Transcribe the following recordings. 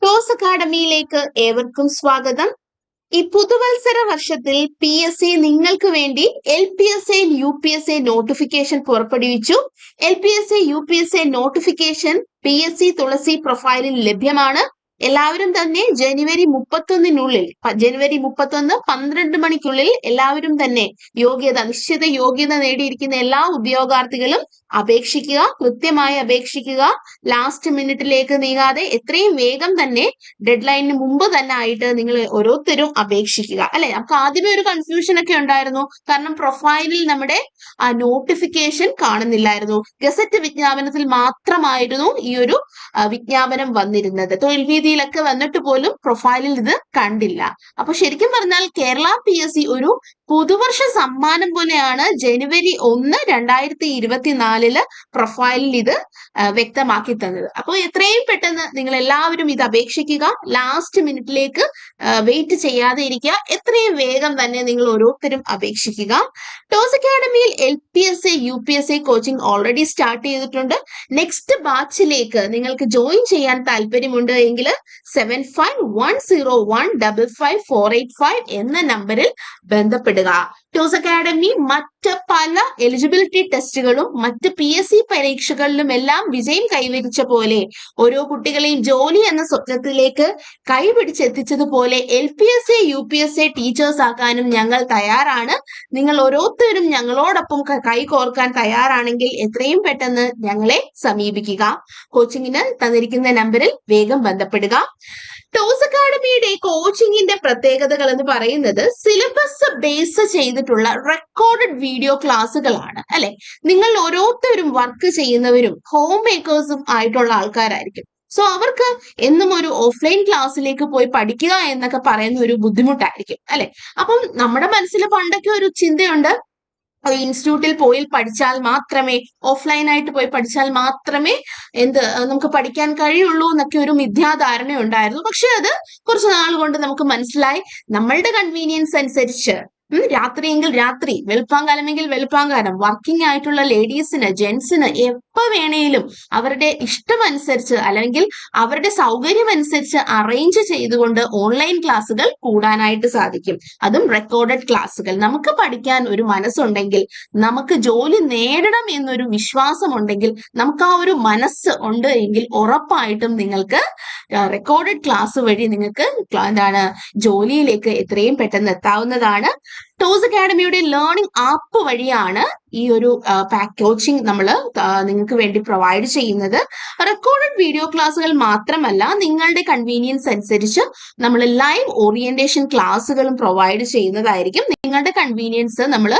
Toss അക്കാഡമിയിലേക്ക് ഏവർക്കും സ്വാഗതം. ഈ പുതുവത്സര വർഷത്തിൽ PSC നിങ്ങൾക്ക് വേണ്ടി LPSA UPSA നോട്ടിഫിക്കേഷൻ പുറപ്പെടുവിച്ചു. LPSA UPSA നോട്ടിഫിക്കേഷൻ PSC തുളസി പ്രൊഫൈലിൽ ലഭ്യമാണ്. എല്ലാവരും തന്നെ ജനുവരി 31 12 മണിക്കുള്ളിൽ എല്ലാവരും തന്നെ നിശ്ചിത യോഗ്യത നേടിയിരിക്കുന്ന എല്ലാ ഉദ്യോഗാർത്ഥികളും അപേക്ഷിക്കുക, കൃത്യമായി അപേക്ഷിക്കുക. ലാസ്റ്റ് മിനിറ്റിലേക്ക് നീങ്ങാതെ എത്രയും വേഗം തന്നെ ഡെഡ് ലൈനിന് മുമ്പ് തന്നെ ആയിട്ട് നിങ്ങൾ ഓരോരുത്തരും അപേക്ഷിക്കുക. അല്ലെ, നമുക്ക് ആദ്യമേ ഒരു കൺഫ്യൂഷൻ ഒക്കെ ഉണ്ടായിരുന്നു. കാരണം പ്രൊഫൈലിൽ നമ്മുടെ നോട്ടിഫിക്കേഷൻ കാണുന്നില്ലായിരുന്നു. ഗസറ്റ് വിജ്ഞാപനത്തിൽ മാത്രമായിരുന്നു ഈ ഒരു വിജ്ഞാപനം വന്നിരുന്നത്. തൊഴിൽ വീതിയിലൊക്കെ വന്നിട്ട് പോലും പ്രൊഫൈലിൽ ഇത് കണ്ടില്ല. അപ്പൊ ശരിക്കും പറഞ്ഞാൽ കേരള PSC ഒരു പുതുവർഷ സമ്മാനം പോലെയാണ് ജനുവരി 1, 2024 പ്രൊഫൈലിൽ ഇത് വ്യക്തമാക്കി തന്നത്. അപ്പോൾ എത്രയും പെട്ടെന്ന് നിങ്ങൾ എല്ലാവരും ഇത് അപേക്ഷിക്കുക. ലാസ്റ്റ് മിനിറ്റിലേക്ക് വെയിറ്റ് ചെയ്യാതെ ഇരിക്കുക. എത്രയും വേഗം തന്നെ നിങ്ങൾ ഓരോരുത്തരും അപേക്ഷിക്കുക. ടോസ് അക്കാഡമിയിൽ LPSA UPSA coaching already start ചെയ്തിട്ടുണ്ട്. നെക്സ്റ്റ് ബാച്ചിലേക്ക് നിങ്ങൾക്ക് ജോയിൻ ചെയ്യാൻ താല്പര്യമുണ്ട് എങ്കിൽ 7510155485 എന്ന നമ്പറിൽ ബന്ധപ്പെടുക. ടോസ് അക്കാഡമി മറ്റ് പല എലിജിബിലിറ്റി ടെസ്റ്റുകളും മറ്റ് PSC പരീക്ഷകളിലും എല്ലാം വിജയം കൈവരിച്ച പോലെ ഓരോ കുട്ടികളെയും ജോലി എന്ന സ്വപ്നത്തിലേക്ക് കൈപിടിച്ചെത്തിച്ചതുപോലെ LPSA UPSA ടീച്ചേഴ്സ് ആക്കാനും ഞങ്ങൾ തയ്യാറാണ്. നിങ്ങൾ ഓരോരുത്തരും ഞങ്ങളോടൊപ്പം കൈകോർക്കാൻ തയ്യാറാണെങ്കിൽ എത്രയും പെട്ടെന്ന് ഞങ്ങളെ സമീപിക്കുക. കോച്ചിങ്ങിന് തന്നിരിക്കുന്ന നമ്പറിൽ വേഗം ബന്ധപ്പെടുക. ടോസ് അക്കാഡമിയുടെ കോച്ചിങ്ങിന്റെ പ്രത്യേകതകൾ എന്ന് പറയുന്നത് സിലബസ് ബേസ് ചെയ്തിട്ടുള്ള റെക്കോർഡഡ് വീഡിയോ ക്ലാസ്സുകളാണ്. അല്ലെ, നിങ്ങൾ ഓരോരുത്തരും വർക്ക് ചെയ്യുന്നവരും ഹോം മേക്കേഴ്സും ആയിട്ടുള്ള ആൾക്കാരായിരിക്കും. സോ അവർക്ക് എന്നും ഒരു ഓഫ്ലൈൻ ക്ലാസ്സിലേക്ക് പോയി പഠിക്കുക എന്നൊക്കെ പറയുന്ന ഒരു ബുദ്ധിമുട്ടായിരിക്കും. അല്ലെ, അപ്പം നമ്മുടെ മനസ്സിൽ പണ്ടൊക്കെ ഒരു ചിന്തയുണ്ട്, ഇൻസ്റ്റിറ്റ്യൂട്ടിൽ പോയി പഠിച്ചാൽ മാത്രമേ, ഓഫ്ലൈൻ ആയിട്ട് പോയി പഠിച്ചാൽ മാത്രമേ നമുക്ക് പഠിക്കാൻ കഴിയുള്ളൂ എന്നൊക്കെ ഒരു മിഥ്യാധാരണ ഉണ്ടായിരുന്നു. പക്ഷെ അത് കുറച്ചു നാൾ കൊണ്ട് നമുക്ക് മനസ്സിലായി, നമ്മളുടെ കൺവീനിയൻസ് അനുസരിച്ച് രാത്രിയെങ്കിൽ രാത്രി, വെളുപ്പാങ്കാലമെങ്കിൽ വെളുപ്പാങ്കാലം, വർക്കിംഗ് ആയിട്ടുള്ള ലേഡീസിന്, ജെന്റ്സിന് എപ്പോ വേണേലും അവരുടെ ഇഷ്ടമനുസരിച്ച് അല്ലെങ്കിൽ അവരുടെ സൗകര്യം അനുസരിച്ച് അറേഞ്ച് ചെയ്തുകൊണ്ട് ഓൺലൈൻ ക്ലാസ്സുകൾ കൂടാനായിട്ട് സാധിക്കും. അതും റെക്കോർഡഡ് ക്ലാസ്സുകൾ. നമുക്ക് പഠിക്കാൻ ഒരു മനസ്സുണ്ടെങ്കിൽ, നമുക്ക് ജോലി നേടണം എന്നൊരു വിശ്വാസം ഉണ്ടെങ്കിൽ, നമുക്ക് ആ ഒരു മനസ്സ് ഉണ്ട് എങ്കിൽ ഉറപ്പായിട്ടും നിങ്ങൾക്ക് റെക്കോർഡഡ് ക്ലാസ് വഴി നിങ്ങൾക്ക് ജോലിയിലേക്ക് എത്രയും പെട്ടെന്ന് എത്താവുന്നതാണ്. ടോസ് അക്കാഡമിയുടെ ലേണിംഗ് ആപ്പ് വഴിയാണ് ഈ ഒരു കോച്ചിങ് നമ്മൾ നിങ്ങൾക്ക് വേണ്ടി പ്രൊവൈഡ് ചെയ്യുന്നത്. റെക്കോർഡഡ് വീഡിയോ ക്ലാസ്സുകൾ മാത്രമല്ല, നിങ്ങളുടെ കൺവീനിയൻസ് അനുസരിച്ച് നമ്മൾ ലൈവ് ഓറിയന്റേഷൻ ക്ലാസ്സുകളും പ്രൊവൈഡ് ചെയ്യുന്നതായിരിക്കും. നിങ്ങളുടെ കൺവീനിയൻസ് നമ്മൾ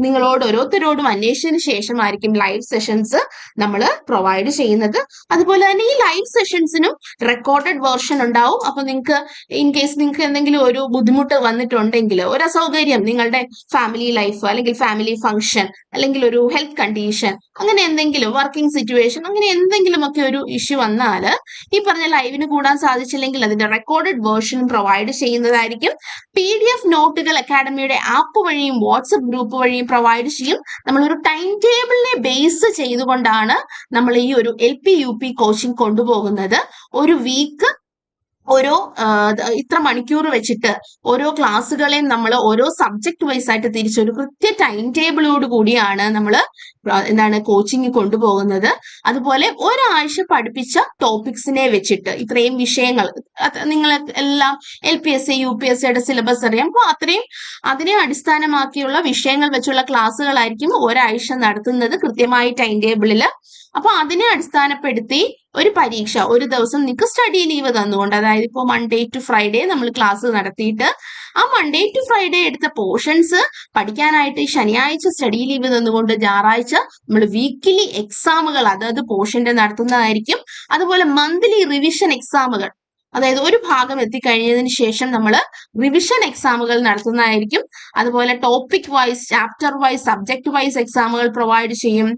നിങ്ങളോട് ഓരോരുത്തരോടും അന്വേഷിച്ചതിന് ശേഷമായിരിക്കും ലൈവ് സെഷൻസ് നമ്മൾ പ്രൊവൈഡ് ചെയ്യുന്നത്. അതുപോലെ തന്നെ ഈ ലൈവ് സെഷൻസിനും റെക്കോർഡഡ് വേർഷൻ ഉണ്ടാവും. അപ്പൊ നിങ്ങൾക്ക് ഇൻ കേസ് നിങ്ങൾക്ക് എന്തെങ്കിലും ഒരു ബുദ്ധിമുട്ട് വന്നിട്ടുണ്ടെങ്കിൽ, ഒരു അസൗകര്യം, നിങ്ങളുടെ ഫാമിലി ലൈഫ് അല്ലെങ്കിൽ ഫാമിലി ഫംഗ്ഷൻ അല്ലെങ്കിൽ ഒരു ഹെൽത്ത് കണ്ടീഷൻ, അങ്ങനെ എന്തെങ്കിലും വർക്കിംഗ് സിറ്റുവേഷൻ, അങ്ങനെ എന്തെങ്കിലും ഒക്കെ ഒരു ഇഷ്യൂ വന്നാൽ ഈ പറഞ്ഞ ലൈവിന് കൂടാൻ സാധിച്ചില്ലെങ്കിൽ അതിന്റെ റെക്കോർഡഡ് വേർഷനും പ്രൊവൈഡ് ചെയ്യുന്നതായിരിക്കും. PDF നോട്ടുകൾ അക്കാഡമിയുടെ ആപ്പ് വഴിയും വാട്സപ്പ് ഗ്രൂപ്പ് വഴിയും പ്രൊവൈഡ് ചെയ്യും. നമ്മളൊരു ടൈം ടേബിളിനെ ബേസ് ചെയ്തുകൊണ്ടാണ് നമ്മൾ ഈ ഒരു LP UP കോച്ചിങ് കൊണ്ടുപോകുന്നത്. ഒരു വീക്ക് ഓരോ ഇത്ര മണിക്കൂർ വെച്ചിട്ട് ഓരോ ക്ലാസ്സുകളെയും നമ്മൾ ഓരോ സബ്ജക്ട് വൈസ് ആയിട്ട് തിരിച്ചൊരു കൃത്യ ടൈം ടേബിളോട് കൂടിയാണ് നമ്മൾ കോച്ചിങ് കൊണ്ടുപോകുന്നത്. അതുപോലെ ഒരാഴ്ച പഠിപ്പിച്ച ടോപ്പിക്സിനെ വെച്ചിട്ട് ഇത്രയും വിഷയങ്ങൾ, നിങ്ങൾ എല്ലാം LPSA UPSAയുടെ സിലബസ് അറിയാം. അപ്പോൾ അതിനെ അടിസ്ഥാനമാക്കിയുള്ള വിഷയങ്ങൾ വെച്ചുള്ള ക്ലാസ്സുകളായിരിക്കും ഒരാഴ്ച നടത്തുന്നത് കൃത്യമായി ടൈം ടേബിളിൽ. അപ്പൊ അതിനെ അടിസ്ഥാനപ്പെടുത്തി ഒരു പരീക്ഷ, ഒരു ദിവസം നിങ്ങൾക്ക് സ്റ്റഡി ലീവ് തന്നുകൊണ്ട്, അതായത് ഇപ്പോൾ മൺഡേ ടു ഫ്രൈഡേ നമ്മൾ ക്ലാസ് നടത്തിയിട്ട് ആ മൺഡേ ടു ഫ്രൈഡേ എടുത്ത പോർഷൻസ് പഠിക്കാനായിട്ട് ശനിയാഴ്ച സ്റ്റഡി ലീവ് തന്നുകൊണ്ട് ഞായറാഴ്ച നമ്മൾ വീക്കിലി എക്സാമുകൾ അതായത് പോർഷന്റെ നടത്തുന്നതായിരിക്കും. അതുപോലെ മന്ത്ലി റിവിഷൻ എക്സാമുകൾ, അതായത് ഒരു ഭാഗം എത്തിക്കഴിഞ്ഞതിന് ശേഷം നമ്മൾ റിവിഷൻ എക്സാമുകൾ നടത്തുന്നതായിരിക്കും. അതുപോലെ topic wise, chapter wise, subject wise എക്സാമുകൾ പ്രൊവൈഡ് ചെയ്യും.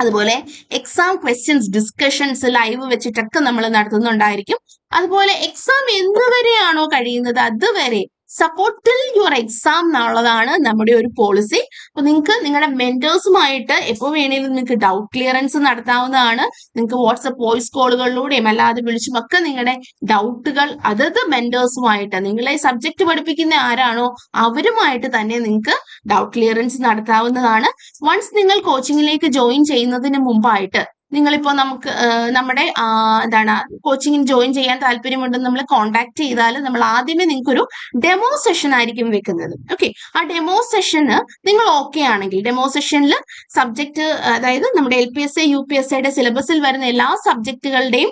അതുപോലെ എക്സാം ക്വസ്റ്റ്യൻസ് ഡിസ്കഷൻസ് ലൈവ് വെച്ചിട്ടൊക്കെ നമ്മൾ നടത്തുന്നുണ്ടായിരിക്കും. അതുപോലെ എക്സാം എന്തുവരെയാണോ കഴിയുന്നത് അതുവരെ സപ്പോർട്ട് ടിൽ യുവർ എക്സാം എന്നുള്ളതാണ് നമ്മുടെ ഒരു പോളിസി. അപ്പൊ നിങ്ങൾക്ക് നിങ്ങളുടെ മെന്റേഴ്സുമായിട്ട് എപ്പോൾ വേണേലും നിങ്ങൾക്ക് ഡൗട്ട് ക്ലിയറൻസ് നടത്താവുന്നതാണ്. നിങ്ങൾക്ക് വാട്സപ്പ് വോയിസ് കോളുകളിലൂടെയും അല്ലാതെ വിളിച്ചും ഒക്കെ നിങ്ങളുടെ ഡൗട്ടുകൾ അതത് മെന്റേഴ്സുമായിട്ട്, നിങ്ങളെ സബ്ജക്ട് പഠിപ്പിക്കുന്ന ആരാണോ അവരുമായിട്ട് തന്നെ നിങ്ങൾക്ക് ഡൗട്ട് ക്ലിയറൻസ് നടത്താവുന്നതാണ്. വൺസ് നിങ്ങൾ കോച്ചിങ്ങിലേക്ക് ജോയിൻ ചെയ്യുന്നതിന് മുമ്പായിട്ട് നിങ്ങളിപ്പോ നമ്മുടെ എന്താണ് കോച്ചിങ്ങിന് ജോയിൻ ചെയ്യാൻ താല്പര്യമുണ്ടെന്ന് നമ്മളെ കോൺടാക്ട് ചെയ്താൽ നമ്മൾ ആദ്യമേ നിങ്ങൾക്കൊരു ഡെമോ സെഷൻ ആയിരിക്കും വെക്കുന്നത്. ഓക്കെ, ആ ഡെമോ സെഷന് നിങ്ങൾ ഓക്കെ ആണെങ്കിൽ ഡെമോ സെഷനിൽ സബ്ജക്ട്, അതായത് നമ്മുടെ LPSA UPSAയുടെ സിലബസിൽ വരുന്ന എല്ലാ സബ്ജക്റ്റുകളുടെയും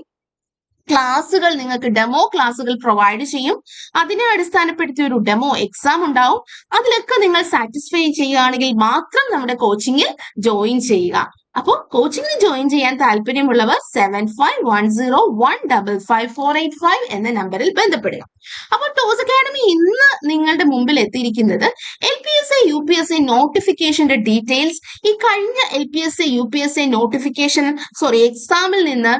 ക്ലാസ്സുകൾ നിങ്ങൾക്ക് ഡെമോ ക്ലാസ്സുകൾ പ്രൊവൈഡ് ചെയ്യും. അതിനെ അടിസ്ഥാനപ്പെടുത്തി ഒരു ഡെമോ എക്സാം ഉണ്ടാവും. അതിലൊക്കെ നിങ്ങൾ സാറ്റിസ്ഫൈ ചെയ്യുകയാണെങ്കിൽ മാത്രം നമ്മുടെ കോച്ചിങ്ങിൽ ജോയിൻ ചെയ്യുക. അപ്പോൾ കോച്ചിങ്ങിന് ജോയിൻ ചെയ്യാൻ താല്പര്യമുള്ളവർ 7510155485 എന്ന നമ്പറിൽ ബന്ധപ്പെടുക. അപ്പോൾ ടോസ് അക്കാഡമി ഇന്ന് നിങ്ങളുടെ മുമ്പിൽ എത്തിയിരിക്കുന്നത് LPSA UPSA നോട്ടിഫിക്കേഷന്റെ ഡീറ്റെയിൽസ്, ഈ കഴിഞ്ഞ LPSA UPSA നോട്ടിഫിക്കേഷൻ എക്സാമിൽ നിന്ന്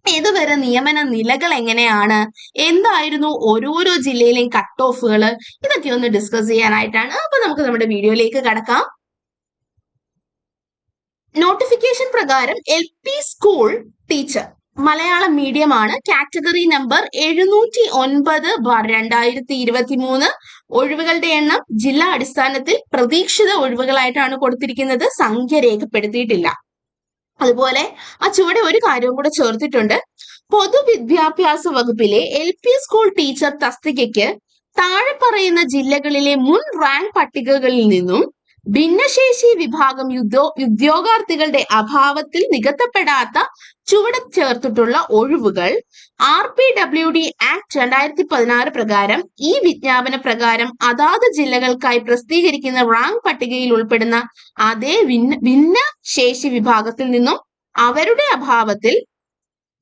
ഇതുവരെ നിയമന നിലകൾ എങ്ങനെയാണ്, എന്തായിരുന്നു ഓരോരോ ജില്ലയിലെയും കട്ട് ഓഫുകൾ, ഇതൊക്കെ ഒന്ന് ഡിസ്കസ് ചെയ്യാനായിട്ടാണ്. അപ്പൊ നമുക്ക് നമ്മുടെ വീഡിയോയിലേക്ക് കടക്കാം. നോട്ടിഫിക്കേഷൻ പ്രകാരം LP school teacher Malayalam medium ആണ്. Category number 709/2023. ഒഴിവുകളുടെ എണ്ണം ജില്ലാ അടിസ്ഥാനത്തിൽ പ്രതീക്ഷിത ഒഴിവുകളായിട്ടാണ് കൊടുത്തിരിക്കുന്നത്. സംഖ്യ രേഖപ്പെടുത്തിയിട്ടില്ല. അതുപോലെ ആ ചുവടെ ഒരു കാര്യവും കൂടെ ചേർത്തിട്ടുണ്ട്. പൊതുവിദ്യാഭ്യാസ വകുപ്പിലെ LP സ്കൂൾ ടീച്ചർ തസ്തികയ്ക്ക് താഴെ പറയുന്ന ജില്ലകളിലെ മുൻ റാങ്ക് പട്ടികകളിൽ നിന്നും ഭിന്നശേഷി വിഭാഗം ഉദ്യോഗാർത്ഥികളുടെ അഭാവത്തിൽ നികത്തപ്പെടാത്ത ചുവടെ ചേർത്തിട്ടുള്ള ഒഴിവുകൾ RPWD ആക്ട് 2016 പ്രകാരം ഈ വിജ്ഞാപന പ്രകാരം അതാത് ജില്ലകൾക്കായി പ്രസിദ്ധീകരിക്കുന്ന റാങ്ക് പട്ടികയിൽ ഉൾപ്പെടുന്ന അതേ ഭിന്നശേഷി വിഭാഗത്തിൽ നിന്നും അവരുടെ അഭാവത്തിൽ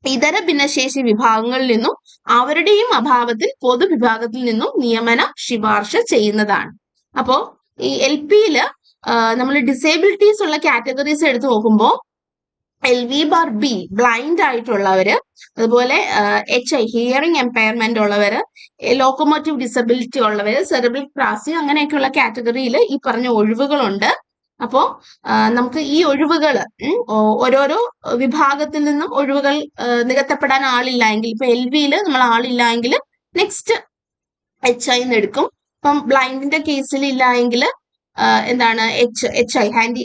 ഇതര ഭിന്നശേഷി വിഭാഗങ്ങളിൽ നിന്നും അവരുടെയും അഭാവത്തിൽ പൊതുവിഭാഗത്തിൽ നിന്നും നിയമന ശുപാർശ ചെയ്യുന്നതാണ്. അപ്പോ ഈ LPയില് നമ്മൾ ഡിസേബിലിറ്റീസ് ഉള്ള കാറ്റഗറീസ് എടുത്തു നോക്കുമ്പോൾ LV/B ബ്ലൈൻഡ് ആയിട്ടുള്ളവര്, അതുപോലെ HI ഹിയറിംഗ് എംപയർമെന്റ് ഉള്ളവര്, ലോക്കോമോട്ടീവ് ഡിസബിലിറ്റി ഉള്ളവര്, സെറിബ്രൽ പാൾസി അങ്ങനെയൊക്കെയുള്ള കാറ്റഗറിയിൽ ഈ പറഞ്ഞ ഒഴിവുകളുണ്ട്. അപ്പോ നമുക്ക് ഈ ഒഴിവുകൾ ഓരോരോ വിഭാഗത്തിൽ നിന്നും ഒഴിവുകൾ നികത്തപ്പെടാൻ ആളില്ല എങ്കിൽ, ഇപ്പൊ LVയിൽ നമ്മൾ ആളില്ല എങ്കിൽ നെക്സ്റ്റ് HI എടുക്കും. ഇപ്പം ബ്ലൈൻഡിന്റെ കേസിൽ ഇല്ല എങ്കിൽ എന്താണ് HI ഹാൻഡി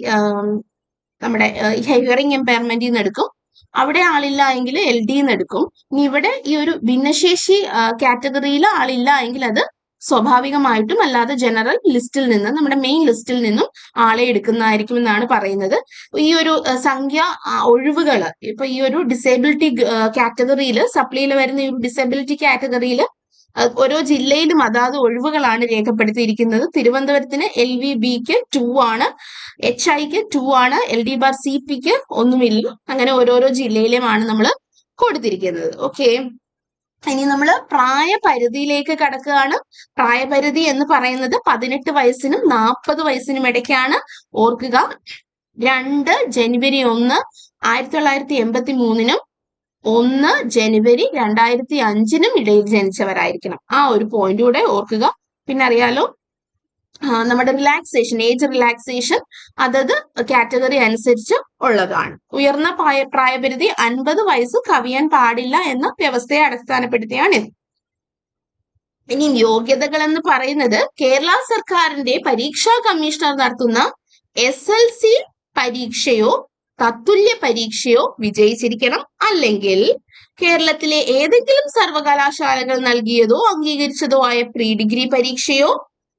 നമ്മുടെ ഹിയറിംഗ് എംപയർമെന്റിൽ നിന്ന് എടുക്കും. അവിടെ ആളില്ല എങ്കിൽ LD എടുക്കും. ഇനി ഇവിടെ ഈ ഒരു ഭിന്നശേഷി കാറ്റഗറിയിൽ ആളില്ല എങ്കിൽ അത് സ്വാഭാവികമായിട്ടും അല്ലാതെ ജനറൽ ലിസ്റ്റിൽ നിന്ന്, നമ്മുടെ മെയിൻ ലിസ്റ്റിൽ നിന്നും ആളെ എടുക്കുന്നതായിരിക്കും എന്നാണ് പറയുന്നത്. ഈ ഒരു സംഖ്യ ഒഴിവുകൾ ഇപ്പൊ ഈ ഒരു ഡിസേബിലിറ്റി കാറ്റഗറിയിൽ, സപ്ലിയിൽ വരുന്ന ഈ ഒരു ഡിസേബിലിറ്റി കാറ്റഗറിയിൽ ഓരോ ജില്ലയിലും അതാത് ഒഴിവുകളാണ് രേഖപ്പെടുത്തിയിരിക്കുന്നത്. തിരുവനന്തപുരത്തിന് LVBക്ക് 2 ആണ്, HIക്ക് 2 ആണ്, LD/CPക്ക് ഒന്നുമില്ല. അങ്ങനെ ഓരോരോ ജില്ലയിലുമാണ് നമ്മൾ കൊടുത്തിരിക്കുന്നത്. ഓക്കെ, ഇനി നമ്മൾ പ്രായപരിധിയിലേക്ക് കടക്കുകയാണ്. പ്രായപരിധി എന്ന് പറയുന്നത് 18 വയസ്സിനും 40 വയസ്സിനും ഇടയ്ക്കാണ്. ഓർക്കുക, 2 ജനുവരി 1 1983 1 ജനുവരി 2005 ഇടയിൽ ജനിച്ചവരായിരിക്കണം. ആ ഒരു പോയിന്റ് കൂടെ ഓർക്കുക. പിന്നെ അറിയാലോ, നമ്മുടെ റിലാക്സേഷൻ, ഏജ് റിലാക്സേഷൻ അതത് കാറ്റഗറി അനുസരിച്ച് ഉള്ളതാണ്. ഉയർന്ന പ്രായപരിധി 50 വയസ്സ് കവിയാൻ പാടില്ല എന്ന വ്യവസ്ഥയെ അടിസ്ഥാനപ്പെടുത്തിയാണ്. ഇനി യോഗ്യതകൾ എന്ന് പറയുന്നത് കേരള സർക്കാരിന്റെ പരീക്ഷാ കമ്മീഷണർ നടത്തുന്ന SLC പരീക്ഷയോ തത്തുല്യ പരീക്ഷയോ വിജയിച്ചിരിക്കണം. അല്ലെങ്കിൽ കേരളത്തിലെ ഏതെങ്കിലും സർവകലാശാലകൾ നൽകിയതോ അംഗീകരിച്ചതോ ആയ പ്രീ ഡിഗ്രി പരീക്ഷയോ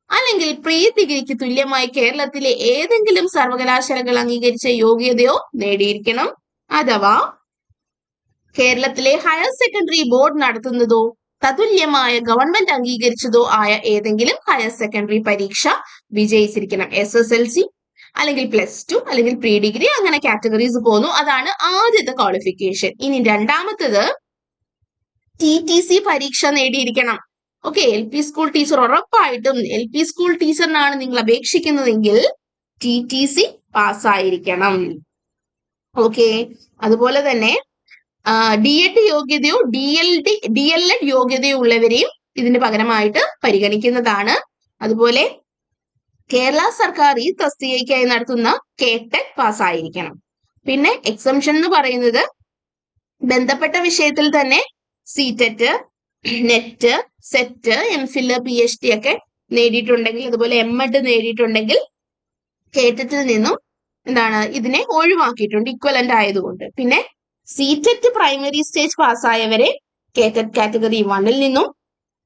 അല്ലെങ്കിൽ പ്രീ ഡിഗ്രിക്ക് തുല്യമായി കേരളത്തിലെ ഏതെങ്കിലും സർവകലാശാലകൾ അംഗീകരിച്ച യോഗ്യതയോ നേടിയിരിക്കണം. അഥവാ കേരളത്തിലെ ഹയർ സെക്കൻഡറി ബോർഡ് നടത്തുന്നതോ തതുല്യമായ ഗവൺമെന്റ് അംഗീകരിച്ചതോ ആയ ഏതെങ്കിലും ഹയർ സെക്കൻഡറി പരീക്ഷ വിജയിച്ചിരിക്കണം. SSLC അല്ലെങ്കിൽ +2 അല്ലെങ്കിൽ പ്രീ ഡിഗ്രി, അങ്ങനെ കാറ്റഗറീസ് പോകുന്നു. അതാണ് ആദ്യത്തെ ക്വാളിഫിക്കേഷൻ. ഇനി രണ്ടാമത്തത് TTC പരീക്ഷ നേടിയിരിക്കണം. ഓക്കെ, LP സ്കൂൾ ടീച്ചർ ഉറപ്പായിട്ടും LP സ്കൂൾ ടീച്ചറിനാണ് നിങ്ങൾ അപേക്ഷിക്കുന്നതെങ്കിൽ TTC പാസ്സായിരിക്കണം. ഓക്കെ, അതുപോലെ തന്നെ DED യോഗ്യതയോ DLED യോഗ്യതയോ ഉള്ളവരെയും ഇതിന് പകരമായിട്ട് പരിഗണിക്കുന്നതാണ്. അതുപോലെ കേരള സർക്കാർ ഈ തസ്തികയ്ക്കായി നടത്തുന്ന കേടെറ്റ് പാസ്സായിരിക്കണം. പിന്നെ എക്സംഷൻ എന്ന് പറയുന്നത് ബന്ധപ്പെട്ട വിഷയത്തിൽ തന്നെ CTET, net, set, MPhil, PhD ഒക്കെ നേടിയിട്ടുണ്ടെങ്കിൽ, അതുപോലെ എംഎഡ് നേടിയിട്ടുണ്ടെങ്കിൽ കേറ്ററ്റിൽ നിന്നും ഇതിനെ ഒഴിവാക്കിയിട്ടുണ്ട്, ഇക്വലന്റ് ആയതുകൊണ്ട്. പിന്നെ CTET primary stage പാസ്സായവരെ KTET category 1-ൽ നിന്നും,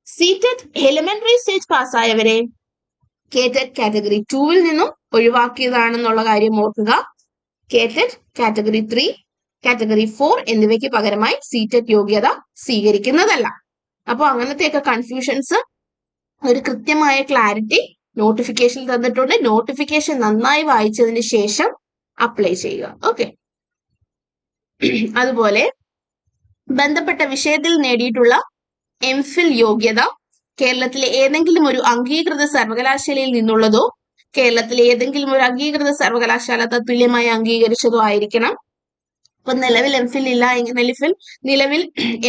CTET elementary stage പാസ്സായവരെ KTET category 2-ൽ നിന്നും ഒഴിവാക്കിയതാണെന്നുള്ള കാര്യം ഓർക്കുക. കേറ്ററ്റ് കാറ്റഗറി 3, കാറ്റഗറി 4 എന്നിവയ്ക്ക് പകരമായി സിടെറ്റ് യോഗ്യത സ്വീകരിക്കുന്നതല്ല. അപ്പോൾ അങ്ങനത്തെയൊക്കെ കൺഫ്യൂഷൻസ്, ഒരു കൃത്യമായ ക്ലാരിറ്റി നോട്ടിഫിക്കേഷൻ തന്നിട്ടുണ്ട്. നോട്ടിഫിക്കേഷൻ നന്നായി വായിച്ചതിന് ശേഷം അപ്ലൈ ചെയ്യുക. ഓക്കെ. അതുപോലെ ബന്ധപ്പെട്ട വിഷയത്തിൽ നേടിയിട്ടുള്ള എംഫിൽ യോഗ്യത കേരളത്തിലെ ഏതെങ്കിലും ഒരു അംഗീകൃത സർവകലാശാലയിൽ നിന്നുള്ളതോ കേരളത്തിലെ ഏതെങ്കിലും ഒരു അംഗീകൃത സർവകലാശാല തത്തുല്യമായി അംഗീകരിച്ചതോ ആയിരിക്കണം. ഇപ്പൊ നിലവിൽ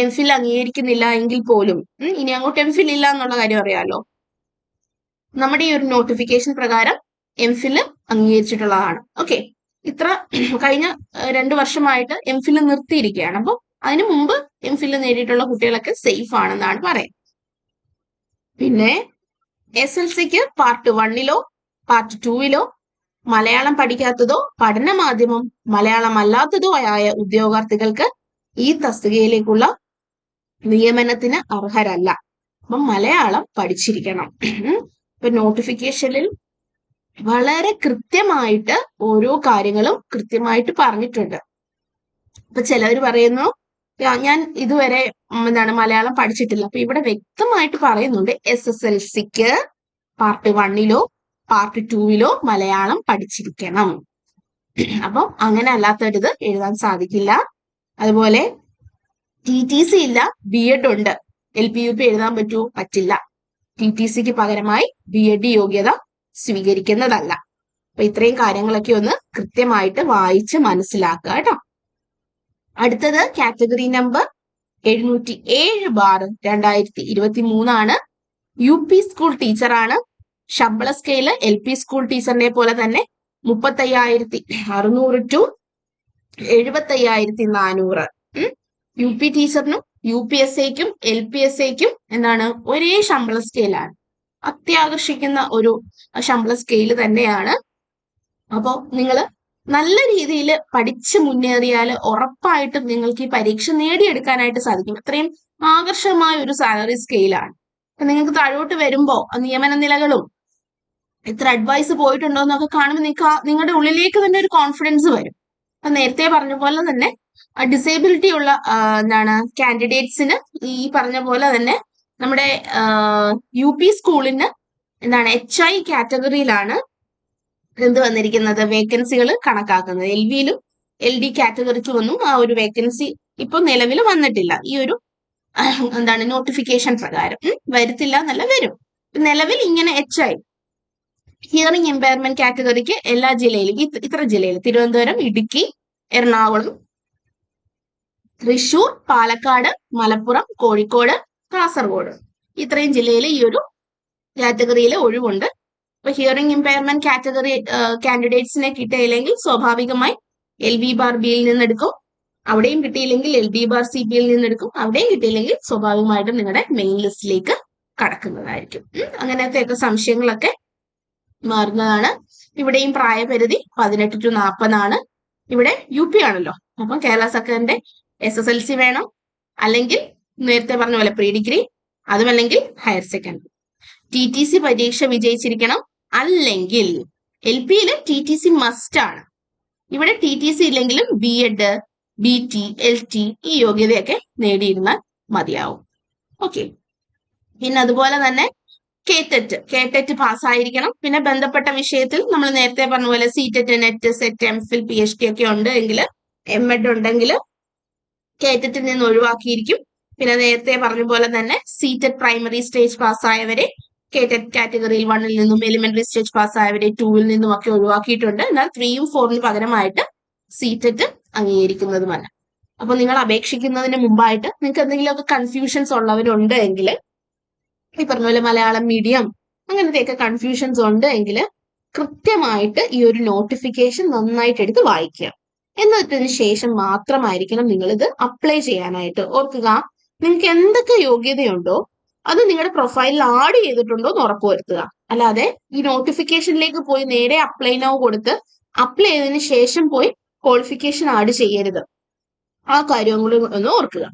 എംഫിൽ അംഗീകരിക്കുന്നില്ല എങ്കിൽ പോലും ഇനി അങ്ങോട്ട് എംഫിൽ ഇല്ല എന്നുള്ള കാര്യം അറിയാലോ. നമ്മുടെ ഈ ഒരു നോട്ടിഫിക്കേഷൻ പ്രകാരം എംഫിൽ അംഗീകരിച്ചിട്ടുള്ളതാണ്. ഓക്കെ. ഇത്ര കഴിഞ്ഞ 2 വർഷമായിട്ട് എംഫിൽ നിർത്തിയിരിക്കുകയാണ്. അപ്പോൾ അതിനു മുമ്പ് എംഫിൽ നേടിയിട്ടുള്ള കുട്ടികളൊക്കെ സേഫ് ആണെന്നാണ് പറയുന്നത്. പിന്നെ SLCക്ക് പാർട്ട് 1-ലോ പാർട്ട് 2-ലോ മലയാളം പഠിക്കാത്തതോ പഠന മാധ്യമം മലയാളം അല്ലാത്തതോ ആയ ഉദ്യോഗാർത്ഥികൾക്ക് ഈ തസ്തികയിലേക്കുള്ള നിയമനത്തിന് അർഹരല്ല. അപ്പം മലയാളം പഠിച്ചിരിക്കണം. ഇപ്പൊ നോട്ടിഫിക്കേഷനിൽ വളരെ കൃത്യമായിട്ട് ഓരോ കാര്യങ്ങളും കൃത്യമായിട്ട് പറഞ്ഞിട്ടുണ്ട്. ഇപ്പൊ ചിലവർ പറയുന്നു ഞാൻ ഇതുവരെ മലയാളം പഠിച്ചിട്ടില്ല. അപ്പൊ ഇവിടെ വ്യക്തമായിട്ട് പറയുന്നുണ്ട് SSLCക്ക് പാർട്ട് 1-ലോ പാർട്ട് 2-ലോ മലയാളം പഠിച്ചിരിക്കണം. അപ്പം അങ്ങനെ അല്ലാത്തത് എഴുതാൻ സാധിക്കില്ല. അതുപോലെ TTC ഇല്ല, B.Ed ഉണ്ട്. LP-UP എഴുതാൻ പറ്റുമോ? പറ്റില്ല. TTCക്ക് പകരമായി B.Ed യോഗ്യത സ്വീകരിക്കുന്നതല്ല. അപ്പൊ ഇത്രയും കാര്യങ്ങളൊക്കെ ഒന്ന് കൃത്യമായിട്ട് വായിച്ച് മനസ്സിലാക്കുക കേട്ടോ. അടുത്തത് കാറ്റഗറി നമ്പർ 707/2023 UP സ്കൂൾ ടീച്ചറാണ്. ശമ്പള സ്കെയില് LP സ്കൂൾ ടീച്ചറിനെ പോലെ തന്നെ 35,600 to 75,400. UP ടീച്ചറിനും UPSAക്കും LPSAക്കും ഒരേ ശമ്പള സ്കെയിലാണ്. അത്യാകർഷിക്കുന്ന ഒരു ശമ്പള സ്കെയില് തന്നെയാണ്. അപ്പോൾ നിങ്ങൾ നല്ല രീതിയിൽ പഠിച്ച് മുന്നേറിയാൽ ഉറപ്പായിട്ടും നിങ്ങൾക്ക് ഈ പരീക്ഷ നേടിയെടുക്കാനായിട്ട് സാധിക്കും. അത്രയും ആകർഷകമായ ഒരു സാലറി സ്കെയിലാണ്. അപ്പൊ നിങ്ങൾക്ക് താഴോട്ട് വരുമ്പോ നിയമന നിലകളും എത്ര അഡ്വൈസ് പോയിട്ടുണ്ടോ എന്നൊക്കെ കാണുമ്പോൾ നിങ്ങളുടെ ഉള്ളിലേക്ക് തന്നെ ഒരു കോൺഫിഡൻസ് വരും. അപ്പൊ നേരത്തെ പറഞ്ഞ പോലെ തന്നെ ഡിസേബിലിറ്റി ഉള്ള കാൻഡിഡേറ്റ്സിന് ഈ പറഞ്ഞ പോലെ തന്നെ നമ്മുടെ UP സ്കൂളിന് HI കാറ്റഗറിയിലാണ് വന്നിരിക്കുന്നത് വേക്കൻസികൾ കണക്കാക്കുന്നത്. LVയിലും LD കാറ്റഗറിക്കും ഒന്നും ആ ഒരു വേക്കൻസി ഇപ്പൊ നിലവിൽ വന്നിട്ടില്ല. ഈ ഒരു നോട്ടിഫിക്കേഷൻ പ്രകാരം വരുത്തില്ല എന്നല്ല, വരും. നിലവിൽ ഇങ്ങനെ HI ഹിയറിംഗ് ഇമ്പയർമെന്റ് കാറ്റഗറിക്ക് എല്ലാ ജില്ലയിലും ഇത്ര ജില്ലയിൽ തിരുവനന്തപുരം, ഇടുക്കി, എറണാകുളം, തൃശൂർ, പാലക്കാട്, മലപ്പുറം, കോഴിക്കോട്, കാസർഗോഡ് ഇത്രയും ജില്ലയിൽ ഈ ഒരു കാറ്റഗറിയിൽ ഒഴിവുണ്ട്. അപ്പൊ ഹിയറിംഗ് ഇമ്പയർമെന്റ് കാറ്റഗറി കാൻഡിഡേറ്റ്സിനെ കിട്ടിയില്ലെങ്കിൽ സ്വാഭാവികമായി LB/Bയിൽ നിന്നെടുക്കും. അവിടെയും കിട്ടിയില്ലെങ്കിൽ LD/CBയിൽ നിന്നെടുക്കും. അവിടെയും കിട്ടിയില്ലെങ്കിൽ സ്വാഭാവികമായിട്ടും നിങ്ങളുടെ മെയിൻ ലിസ്റ്റിലേക്ക് കടക്കുന്നതായിരിക്കും. അങ്ങനത്തെയൊക്കെ സംശയങ്ങളൊക്കെ മാറുന്നതാണ്. ഇവിടെയും പ്രായപരിധി 18 to 40 ഇവിടെ UP ആണല്ലോ. അപ്പം കേരള സർക്കാരിന്റെ SSLC വേണം, അല്ലെങ്കിൽ നേരത്തെ പറഞ്ഞ പോലെ പ്രീ ഡിഗ്രി, അതുമല്ലെങ്കിൽ ഹയർ സെക്കൻഡറി. TTC പരീക്ഷ വിജയിച്ചിരിക്കണം, അല്ലെങ്കിൽ LPയിൽ TTC മസ്റ്റ് ആണ്. ഇവിടെ TTC ഇല്ലെങ്കിലും B.Ed, BT, LT ഈ യോഗ്യതയൊക്കെ നേടിയിരുന്നാൽ മതിയാവും. ഓക്കെ. പിന്നെ അതുപോലെ തന്നെ കേറ്ററ്റ് പാസ്സായിരിക്കണം. പിന്നെ ബന്ധപ്പെട്ട വിഷയത്തിൽ നമ്മൾ നേരത്തെ പറഞ്ഞ പോലെ CTET, net, set, MPhil, PhD ഒക്കെ ഉണ്ട് എങ്കിൽ, MEd ഉണ്ടെങ്കിൽ കേറ്ററ്റിൽ നിന്ന് ഒഴിവാക്കിയിരിക്കും. പിന്നെ നേരത്തെ പറഞ്ഞ പോലെ തന്നെ സിടെറ്റ് പ്രൈമറി സ്റ്റേജ് പാസ്സായവരെ കേറ്ററ്റ് കാറ്റഗറിയിൽ 1-ൽ നിന്നും, എലിമെന്ററി സ്റ്റേജ് പാസ്സായവരെ 2-ൽ നിന്നും ഒക്കെ ഒഴിവാക്കിയിട്ടുണ്ട്. എന്നാൽ 3ഉം 4-ന് പകരമായിട്ട് സിടെറ്റ് അംഗീകരിക്കുന്നതുമല്ല. അപ്പൊ നിങ്ങൾ അപേക്ഷിക്കുന്നതിന് മുമ്പായിട്ട് നിങ്ങൾക്ക് എന്തെങ്കിലുമൊക്കെ കൺഫ്യൂഷൻസ് ഉള്ളവരുണ്ട് എങ്കിൽ ഈ പറഞ്ഞ പോലെ മലയാളം മീഡിയം അങ്ങനത്തെയൊക്കെ കൺഫ്യൂഷൻസ് ഉണ്ട് എങ്കിൽ കൃത്യമായിട്ട് ഈ ഒരു നോട്ടിഫിക്കേഷൻ നന്നായിട്ട് എടുത്ത് വായിക്കുക. എന്നതിന് ശേഷം മാത്രമായിരിക്കണം നിങ്ങൾ ഇത് അപ്ലൈ ചെയ്യാനായിട്ട്. ഓർക്കുക, നിങ്ങൾക്ക് എന്തൊക്കെ യോഗ്യതയുണ്ടോ അത് നിങ്ങളുടെ പ്രൊഫൈലിൽ ആഡ് ചെയ്തിട്ടുണ്ടോ എന്ന് ഉറപ്പുവരുത്തുക. അല്ലാതെ ഈ നോട്ടിഫിക്കേഷനിലേക്ക് പോയി നേരെ അപ്ലൈ നൗ കൊടുത്ത് അപ്ലൈ ചെയ്തതിന് ശേഷം പോയി ക്വാളിഫിക്കേഷൻ ആഡ് ചെയ്യരുത്. ആ കാര്യം കൂടി ഒന്ന് ഓർക്കുക.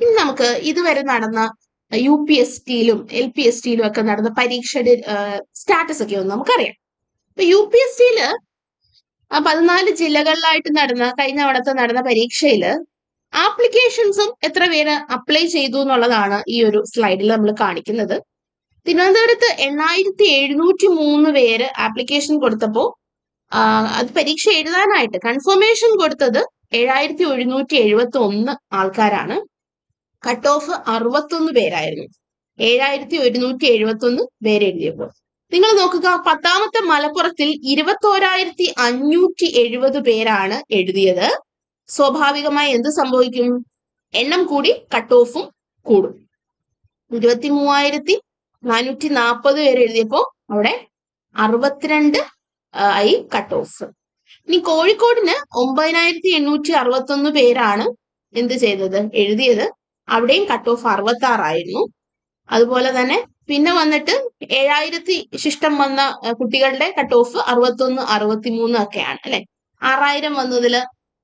ഇനി നമുക്ക് ഇതുവരെ നടന്ന UPST-യിലും LPST-യിലും ഒക്കെ നടന്ന പരീക്ഷയുടെ സ്റ്റാറ്റസ് ഒക്കെ ഒന്ന് നമുക്കറിയാം. ഇപ്പൊ UPST-യില് 14 ജില്ലകളിലായിട്ട് കഴിഞ്ഞ തവണത്തെ നടന്ന പരീക്ഷയില് ആപ്ലിക്കേഷൻസും എത്ര പേര് അപ്ലൈ ചെയ്തു എന്നുള്ളതാണ് ഈ ഒരു സ്ലൈഡിൽ നമ്മൾ കാണിക്കുന്നത്. തിരുവനന്തപുരത്ത് 8703 പേര് ആപ്ലിക്കേഷൻ കൊടുത്തപ്പോ അത് പരീക്ഷ എഴുതാനായിട്ട് കൺഫർമേഷൻ കൊടുത്തത് 7171 ആൾക്കാരാണ്. കട്ട് ഓഫ് 61 പേരായിരുന്നു. 7171 പേര് എഴുതിയപ്പോൾ നിങ്ങൾ നോക്കുക, 10ാമത്തെ മലപ്പുറത്തിൽ 21,570 പേരാണ് എഴുതിയത്. സ്വാഭാവികമായി എന്ത് സംഭവിക്കും? എണ്ണം കൂടി കട്ട് ഓഫും കൂടും. 23,440 പേര് എഴുതിയപ്പോ അവിടെ 62 ആയി കട്ട് ഓഫ്. ഇനി കോഴിക്കോടിന് 9,861 പേരാണ് എന്ത് ചെയ്തത്? എഴുതിയത്. അവിടെയും കട്ട് ഓഫ് 66 ആയിരുന്നു. അതുപോലെ തന്നെ പിന്നെ വന്നിട്ട് 7,000 ശിഷ്ടം വന്ന കുട്ടികളുടെ കട്ട് ഓഫ് 61, 63 ഒക്കെയാണ് അല്ലെ. 6,000 വന്നതില്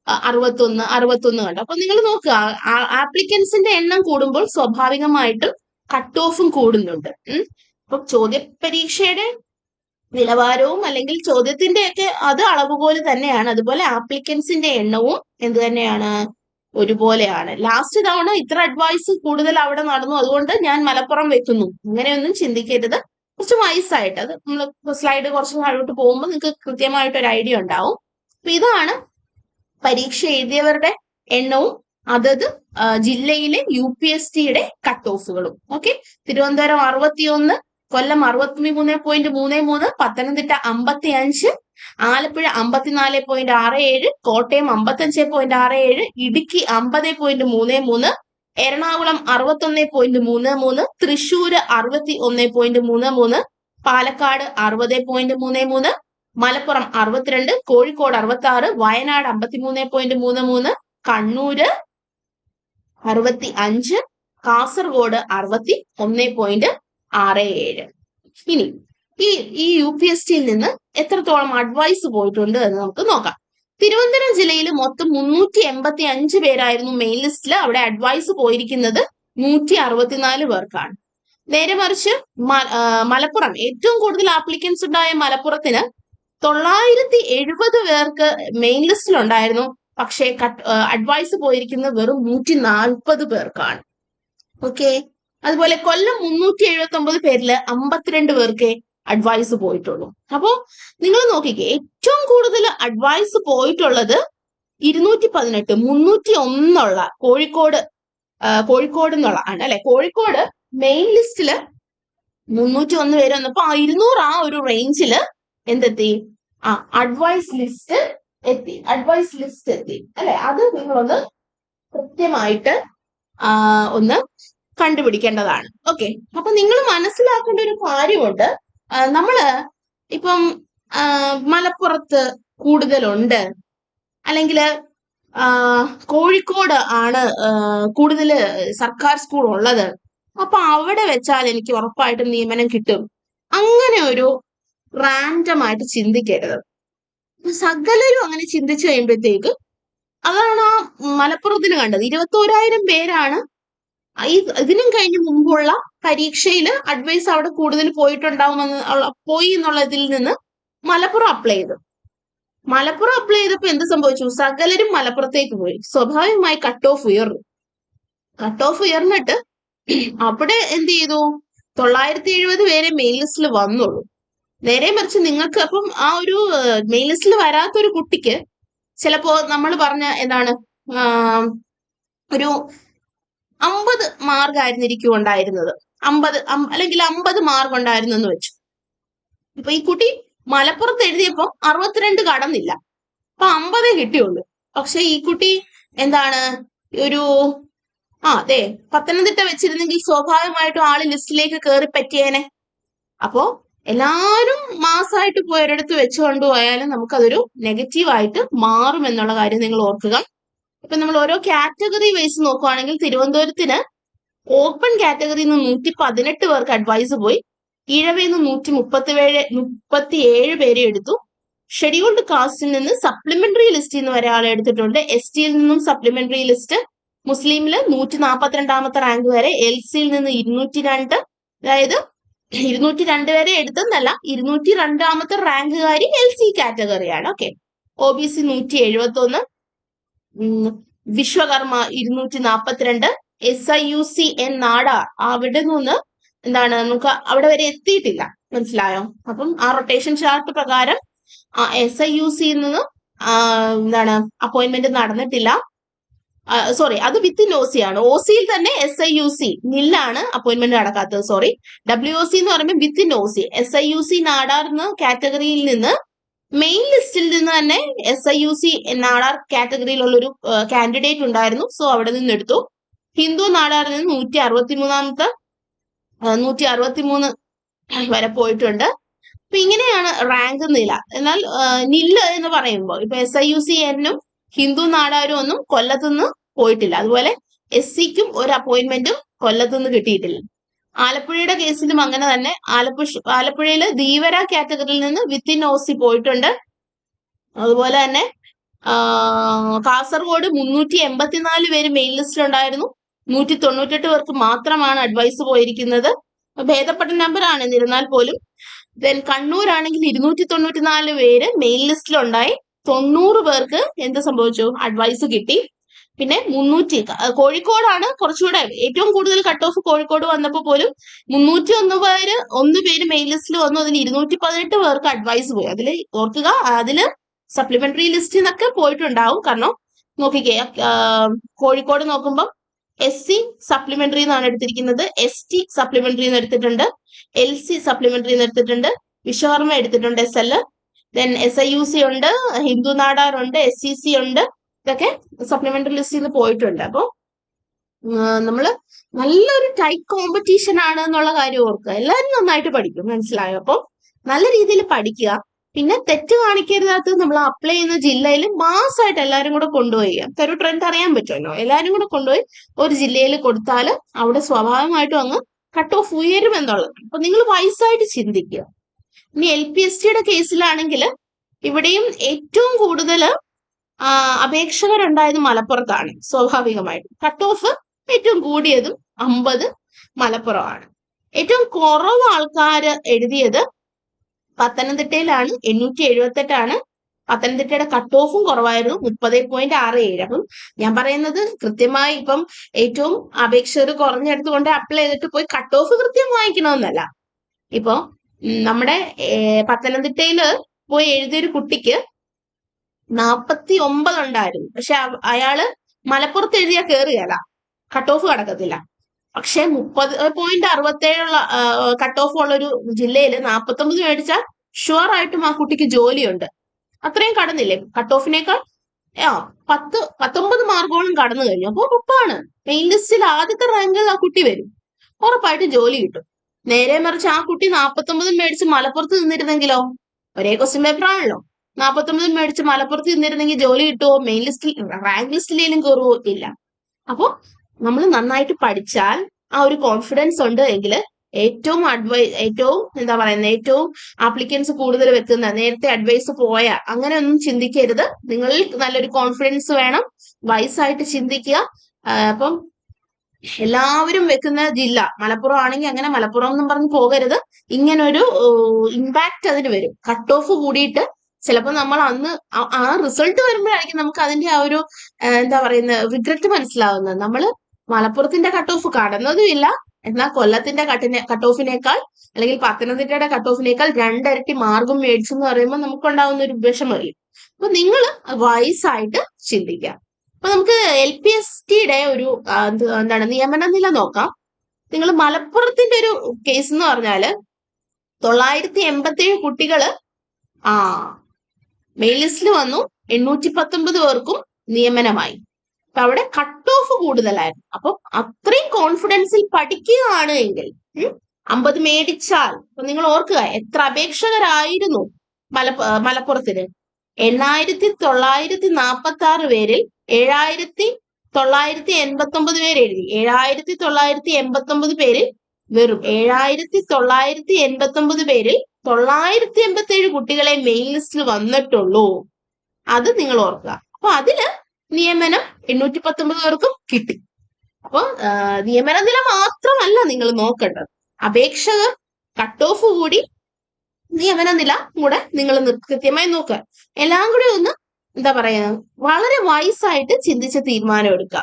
61 കണ്ടു. അപ്പൊ നിങ്ങൾ നോക്കുക, ആപ്ലിക്കൻസിന്റെ എണ്ണം കൂടുമ്പോൾ സ്വാഭാവികമായിട്ടും കട്ട് ഓഫും കൂടുന്നുണ്ട്. അപ്പൊ ചോദ്യപരീക്ഷയുടെ നിലവാരവും അല്ലെങ്കിൽ ചോദ്യത്തിന്റെ ഒക്കെ അത് അളവുപോലെ തന്നെയാണ്. അതുപോലെ ആപ്ലിക്കൻസിന്റെ എണ്ണവും എന്ത് തന്നെയാണ്? ഒരുപോലെയാണ്. ലാസ്റ്റ് തവണ ഇത്ര അഡ്വൈസ് കൂടുതൽ അവിടെ നടന്നു, അതുകൊണ്ട് ഞാൻ മലപ്പുറം വെക്കുന്നു, അങ്ങനെയൊന്നും ചിന്തിക്കരുത്. കുറച്ച് വയസ്സായിട്ട് അത് നമ്മൾ സ്ലൈഡ് കുറച്ച് താഴോട്ട് പോകുമ്പോൾ നിങ്ങൾക്ക് കൃത്യമായിട്ട് ഒരു ഐഡിയ ഉണ്ടാവും. അപ്പൊ ഇതാണ് പരീക്ഷ എഴുതിയവരുടെ എണ്ണവും അതത് ജില്ലയിലെ UPST-യുടെ കട്ട് ഓഫുകളും. ഓക്കെ, തിരുവനന്തപുരം 61, കൊല്ലം 63.33, പത്തനംതിട്ട 55, ആലപ്പുഴ 54.67, കോട്ടയം 55.67, ഇടുക്കി 50.33, എറണാകുളം 61.33, തൃശ്ശൂര് 61.33, പാലക്കാട് 60.33, മലപ്പുറം 62, കോഴിക്കോട് 66, വയനാട് 53.33, കണ്ണൂര് 65, കാസർഗോഡ് 61.67. ഇനി ഈ UPST-യിൽ നിന്ന് എത്രത്തോളം അഡ്വൈസ് പോയിട്ടുണ്ട് എന്ന് നമുക്ക് നോക്കാം. തിരുവനന്തപുരം ജില്ലയിൽ മൊത്തം 385 പേരായിരുന്നു മെയിൻ ലിസ്റ്റിൽ. അവിടെ അഡ്വൈസ് പോയിരിക്കുന്നത് 164 പേർക്കാണ്. നേരെ മറിച്ച് മലപ്പുറം, ഏറ്റവും കൂടുതൽ ആപ്ലിക്കൻസ് ഉണ്ടായ മലപ്പുറത്തിന് 970 പേർക്ക് മെയിൻ ലിസ്റ്റിൽ ഉണ്ടായിരുന്നു. പക്ഷേ അഡ്വൈസ് പോയിരിക്കുന്നത് വെറും 140 പേർക്കാണ്. ഓക്കെ, അതുപോലെ കൊല്ലം 379 പേരിൽ 52 പേർക്ക് അഡ്വൈസ് പോയിട്ടുള്ളൂ. അപ്പോ നിങ്ങൾ നോക്കിക്കേ, ഏറ്റവും കൂടുതൽ അഡ്വൈസ് പോയിട്ടുള്ളത് 218, 301 കോഴിക്കോട് എന്നുള്ള ആണ് അല്ലെ. കോഴിക്കോട് മെയിൻ ലിസ്റ്റില് 301 പേര് വന്നപ്പോ 200 ആ ഒരു റേഞ്ചില് എന്തെത്തി? അഡ്വൈസ് ലിസ്റ്റ് എത്തി അല്ലെ. അത് നിങ്ങളൊന്ന് കൃത്യമായിട്ട് ഒന്ന് കണ്ടുപിടിക്കേണ്ടതാണ്. ഓക്കെ, അപ്പൊ നിങ്ങൾ മനസ്സിലാക്കേണ്ട ഒരു കാര്യമുണ്ട്. നമ്മള് ഇപ്പം മലപ്പുറത്ത് കൂടുതലുണ്ട്, അല്ലെങ്കിൽ കോഴിക്കോട് ആണ് കൂടുതൽ സർക്കാർ സ്കൂൾ ഉള്ളത്, അപ്പൊ അവിടെ വെച്ചാൽ എനിക്ക് ഉറപ്പായിട്ടും നിയമനം കിട്ടും, അങ്ങനെ ഒരു റാൻഡമായിട്ട് ചിന്തിക്കരുത്. സകലരും അങ്ങനെ ചിന്തിച്ചു കഴിയുമ്പോഴത്തേക്ക് അതാണ് ആ മലപ്പുറത്തിന് കണ്ടത്. 21,000 പേരാണ് ഇതിനും കഴിഞ്ഞ് മുമ്പുള്ള പരീക്ഷയിൽ അഡ്വൈസ് അവിടെ കൂടുതൽ പോയി എന്നുള്ളതിൽ നിന്ന് മലപ്പുറം അപ്ലൈ ചെയ്തപ്പോ എന്ത് സംഭവിച്ചു? സകലരും മലപ്പുറത്തേക്ക് പോയി. സ്വാഭാവികമായി കട്ട് ഓഫ് ഉയർന്നിട്ട് അവിടെ എന്ത് ചെയ്തു? 970 പേരെ മെയിൻ ലിസ്റ്റിൽ വന്നുള്ളൂ. നേരെ മറിച്ച് നിങ്ങൾക്ക് അപ്പം ആ ഒരു മെയിൻ ലിസ്റ്റിൽ വരാത്തൊരു കുട്ടിക്ക് ചിലപ്പോ നമ്മൾ പറഞ്ഞ എന്താണ് ഒരു 50 മാർക്ക് ആയിരുന്നിരിക്കും ഉണ്ടായിരുന്നത്, 50 അല്ലെങ്കിൽ 50 മാർക്ക് ഉണ്ടായിരുന്നു എന്ന് വെച്ചു. ഇപ്പൊ ഈ കുട്ടി മലപ്പുറത്ത് എഴുതിയപ്പം 62 കടന്നില്ല, അപ്പൊ 50 കിട്ടിയുള്ളൂ. പക്ഷെ ഈ കുട്ടി എന്താണ് ഒരു അതെ, പത്തനംതിട്ട വെച്ചിരുന്നെങ്കിൽ സ്വാഭാവികമായിട്ടും ആള് ലിസ്റ്റിലേക്ക് കയറി പറ്റിയേനെ. അപ്പോ എല്ലാവരും മാസമായിട്ട് പോയി ഒരിടത്ത് വെച്ച് കൊണ്ടുപോയാലും നമുക്കതൊരു നെഗറ്റീവായിട്ട് മാറും എന്നുള്ള കാര്യം നിങ്ങൾ ഓർക്കുക. ഇപ്പൊ നമ്മൾ ഓരോ കാറ്റഗറി വൈസ് നോക്കുവാണെങ്കിൽ തിരുവനന്തപുരത്തിന് ഓപ്പൺ കാറ്റഗറിയിൽ നിന്ന് 118 പേർക്ക് അഡ്വൈസ് പോയി. ഈഴവയിൽ നിന്ന് 137 പേരെ എടുത്തു. ഷെഡ്യൂൾഡ് കാസ്റ്റിൽ നിന്ന് സപ്ലിമെന്ററി ലിസ്റ്റിൽ നിന്ന് വരെ ആളെ എടുത്തിട്ടുണ്ട്. STയിൽ നിന്നും സപ്ലിമെന്ററി ലിസ്റ്റ്. മുസ്ലിമില് 142ാമത്തെ റാങ്ക് വരെ. LCയിൽ നിന്ന് 202, അതായത് 202 വരെ എടുത്തെന്നല്ല, 202ാമത്തെ റാങ്കുകാരി LC കാറ്റഗറിയാണ്. Okay. OBC 171, Vishwakarma 242, SIUC N Nadar അവിടെ നിന്ന് എന്താണ് നമുക്ക് അവിടെ വരെ എത്തിയിട്ടില്ല, മനസ്സിലായോ? അപ്പം ആ റൊട്ടേഷൻ ചാർട്ട് പ്രകാരം SIUCയിൽ നിന്ന് എന്താണ് അപ്പോയിന്റ്മെന്റ് നടന്നിട്ടില്ല. സോറി, അത് വിത്തിൻ OC ആണ്. OCയിൽ തന്നെ SIUC നില്ലാണ് അപ്പോയിന്റ്മെന്റ് നടക്കാത്തത്. സോറി, WOC എന്ന് പറയുമ്പോൾ വിത്തിൻ OC. SIUC നാടാർ എന്ന കാറ്റഗറിയിൽ നിന്ന് മെയിൻ ലിസ്റ്റിൽ നിന്ന് തന്നെ SIUC നാടാർ കാറ്റഗറിയിലുള്ളൊരു കാൻഡിഡേറ്റ് ഉണ്ടായിരുന്നു. സോ അവിടെ നിന്ന് എടുത്തു. ഹിന്ദു നാടാറിൽ നിന്ന് 163 വരെ പോയിട്ടുണ്ട്. അപ്പൊ ഇങ്ങനെയാണ് റാങ്ക് നില. എന്നാൽ നില്ല് എന്ന് പറയുമ്പോൾ ഇപ്പൊ SIUC N-ഉം ഹിന്ദു നാടാരും ഒന്നും കൊല്ലത്തുനിന്ന് പോയിട്ടില്ല. അതുപോലെ SCക്കും ഒരു അപ്പോയിന്റ്മെന്റും കൊല്ലത്തുനിന്ന് കിട്ടിയിട്ടില്ല. ആലപ്പുഴയുടെ കേസിലും അങ്ങനെ തന്നെ. ആലപ്പുഴയില് ധീവര കാറ്റഗറിയിൽ നിന്ന് വിത്തിൻ OC പോയിട്ടുണ്ട്. അതുപോലെ തന്നെ കാസർഗോഡ് 384 പേര് മെയിൻ ലിസ്റ്റിലുണ്ടായിരുന്നു. 198 പേർക്ക് മാത്രമാണ് അഡ്വൈസ് പോയിരിക്കുന്നത്. ഭേദപ്പെട്ട നമ്പറാണ് എന്നിരുന്നാൽ പോലും. ദെൻ കണ്ണൂരാണെങ്കിൽ 294 പേര് മെയിൻ ലിസ്റ്റിലുണ്ടായി. 90 പേർക്ക് എന്ത് സംഭവിച്ചു? അഡ്വൈസ് കിട്ടി. പിന്നെ 300 കോഴിക്കോടാണ് കുറച്ചുകൂടെ ഏറ്റവും കൂടുതൽ കട്ട് ഓഫ്. കോഴിക്കോട് വന്നപ്പോൾ പോലും 301 പേര് മെയിൻ ലിസ്റ്റിൽ വന്നു. അതിൽ 218 പേർക്ക് അഡ്വൈസ് പോയി. അതിൽ ഓർക്കുക, അതില് സപ്ലിമെന്ററി ലിസ്റ്റിൽ നിന്നൊക്കെ പോയിട്ടുണ്ടാവും. കാരണം നോക്കിക്കേ, കോഴിക്കോട് നോക്കുമ്പോൾ SC സപ്ലിമെന്ററി എന്നാണ് എടുത്തിരിക്കുന്നത്, ST സപ്ലിമെന്ററി എന്ന് എടുത്തിട്ടുണ്ട്, LC സപ്ലിമെന്ററി എന്ന് എടുത്തിട്ടുണ്ട്, വിശ്വകർമ്മ എടുത്തിട്ടുണ്ട് SL, ദെൻ SIUC ഉണ്ട്, ഹിന്ദു നാടാർ ഉണ്ട്, SCC ഉണ്ട്. ഇതൊക്കെ സപ്ലിമെന്ററി ലിസ്റ്റിൽ നിന്ന് പോയിട്ടുണ്ട്. അപ്പോൾ നമ്മള് നല്ലൊരു ടൈറ്റ് കോമ്പറ്റീഷൻ ആണ് എന്നുള്ള കാര്യം ഓർക്കുക. എല്ലാവരും നന്നായിട്ട് പഠിക്കും, മനസ്സിലായോ? അപ്പോൾ നല്ല രീതിയിൽ പഠിക്കുക. പിന്നെ തെറ്റ് കാണിക്കരുതാത്ത നമ്മൾ അപ്ലൈ ചെയ്യുന്ന ജില്ലയിൽ മാസമായിട്ട് എല്ലാവരും കൂടെ കൊണ്ടുപോയി, ഒരു ട്രെൻഡ് അറിയാൻ പറ്റുമല്ലോ, എല്ലാവരും കൂടെ കൊണ്ടുപോയി ഒരു ജില്ലയിൽ കൊടുത്താൽ അവിടെ സ്വാഭാവികമായിട്ടും അങ്ങ് കട്ട് ഓഫ് ഉയരും എന്നുള്ളത്. അപ്പൊ നിങ്ങൾ വയസ്സായിട്ട് ചിന്തിക്കുക. ഇനി LPSTയുടെ കേസിലാണെങ്കിൽ ഇവിടെയും ഏറ്റവും കൂടുതൽ അപേക്ഷകരുണ്ടായത് മലപ്പുറത്താണ്. സ്വാഭാവികമായിട്ടും കട്ട് ഓഫ് ഏറ്റവും കൂടിയതും 50 മലപ്പുറമാണ്. ഏറ്റവും കുറവ് ആൾക്കാർ എഴുതിയത് പത്തനംതിട്ടയിലാണ്, 878. പത്തനംതിട്ടയുടെ കട്ട് ഓഫും കുറവായിരുന്നു, 30.67. അപ്പം ഞാൻ പറയുന്നത് കൃത്യമായി ഇപ്പം ഏറ്റവും അപേക്ഷകർ കുറഞ്ഞെടുത്തുകൊണ്ട് അപ്ലൈ ചെയ്തിട്ട് പോയി കട്ട് ഓഫ് കൃത്യം വാങ്ങിക്കണമെന്നല്ല. ഇപ്പൊ നമ്മുടെ പത്തനംതിട്ടയില് പോയി എഴുതിയൊരു കുട്ടിക്ക് 49 ഉണ്ടായിരുന്നു. പക്ഷെ അയാള് മലപ്പുറത്ത് എഴുതിയാൽ കയറുകയല്ല, കട്ട് ഓഫ് കടക്കത്തില്ല. പക്ഷെ 30.67 കട്ട് ഓഫ് ഉള്ള ഒരു ജില്ലയിൽ 49 മേടിച്ചാൽ ഷുവർ ആയിട്ടും ആ കുട്ടിക്ക് ജോലിയുണ്ട്. അത്രയും കടന്നില്ലേ കട്ട് ഓഫിനേക്കാൾ? 19 മാർക്കോളം കടന്നു കഴിഞ്ഞു. അപ്പൊ ഉറപ്പാണ് മെയിൻ ലിസ്റ്റിൽ ആദ്യത്തെ റാങ്കിൽ ആ കുട്ടി വരും, ഉറപ്പായിട്ട് ജോലി കിട്ടും. നേരെ മറിച്ച് ആ കുട്ടി 49 മേടിച്ച് മലപ്പുറത്ത് നിന്നിരുന്നെങ്കിലോ? ഒരേ ക്വസ്റ്റ്യൻ പേപ്പർ ആണല്ലോ. 49 മേടിച്ച് മലപ്പുറത്ത് നിന്നിരുന്നെങ്കിൽ ജോലി കിട്ടുമോ? മെയിൻ ലിസ്റ്റിൽ റാങ്ക് ലിസ്റ്റിലേലും കയറുമോ? ഇല്ല. അപ്പൊ നമ്മൾ നന്നായിട്ട് പഠിച്ചാൽ ആ ഒരു കോൺഫിഡൻസ് ഉണ്ട് എങ്കിൽ ഏറ്റവും എന്താ പറയുന്നത്, ഏറ്റവും ആപ്ലിക്കൻസ് കൂടുതൽ വെക്കുന്ന, നേരത്തെ അഡ്വൈസ് പോയ അങ്ങനെയൊന്നും ചിന്തിക്കരുത്. നിങ്ങളിൽ നല്ലൊരു കോൺഫിഡൻസ് വേണം, വയസ്സായിട്ട് ചിന്തിക്കുക. അപ്പം എല്ലാവരും വെക്കുന്ന ജില്ല മലപ്പുറം ആണെങ്കിൽ അങ്ങനെ മലപ്പുറം എന്നും പറഞ്ഞ് പോകരുത്. ഇങ്ങനൊരു ഇമ്പാക്ട് അതിന് വരും. കട്ട് ഓഫ് കൂടിയിട്ട് ചിലപ്പോൾ നമ്മൾ അന്ന് ആ റിസൾട്ട് വരുമ്പോഴായിരിക്കും നമുക്ക് അതിന്റെ ആ ഒരു എന്താ പറയുന്ന റിഗ്രറ്റ് മനസ്സിലാവുന്നത്. നമ്മൾ മലപ്പുറത്തിന്റെ കട്ട് ഓഫ് കടന്നതുമില്ല, എന്നാൽ കൊല്ലത്തിന്റെ കട്ട് ഓഫിനേക്കാൾ അല്ലെങ്കിൽ പത്തനംതിട്ടയുടെ കട്ട് ഓഫിനേക്കാൾ 2 ഇരട്ടി മാർക്കും മേടിച്ചു എന്ന് പറയുമ്പോൾ നമുക്കുണ്ടാവുന്ന ഒരു വിഷമമില്ല. അപ്പൊ നിങ്ങൾ വയസ്സായിട്ട് ചിന്തിക്കുക. അപ്പൊ നമുക്ക് LPSTയുടെ ഒരു എന്താണ് നിയമന നില നോക്കാം. നിങ്ങൾ മലപ്പുറത്തിന്റെ ഒരു കേസ് എന്ന് പറഞ്ഞാല് 987 കുട്ടികള് മെയിൻ ലിസ്റ്റിൽ വന്നു, 819 പേർക്കും നിയമനമായി. അപ്പൊ അവിടെ കട്ട് ഓഫ് കൂടുതലായിരുന്നു. അപ്പൊ അത്രയും കോൺഫിഡൻസിൽ പഠിക്കുകയാണ് എങ്കിൽ 50 മേടിച്ചാൽ, അപ്പൊ നിങ്ങൾ ഓർക്കുക എത്ര അപേക്ഷകരായിരുന്നു മലപ്പുറത്തിന്. 8,946 പേരിൽ 7,989 പേര് എഴുതി. 7,989 പേരിൽ വെറും 7,989 പേരിൽ 987 കുട്ടികളെ മെയിൻ ലിസ്റ്റിൽ വന്നിട്ടുള്ളൂ. അത് നിങ്ങൾ ഓർക്കുക. അപ്പൊ അതില് നിയമനം 819 പേർക്കും കിട്ടി. അപ്പൊ നിയമന നില മാത്രമല്ല നിങ്ങൾ നോക്കേണ്ടത്, അപേക്ഷകർ, കട്ട് ഓഫ് കൂടി, നിയമന നില കൂടെ നിങ്ങൾ കൃത്യമായി നോക്കുക. എല്ലാം കൂടി ഒന്ന് എന്താ പറയാ വളരെ വൈസായിട്ട് ചിന്തിച്ച് തീരുമാനം എടുക്കുക.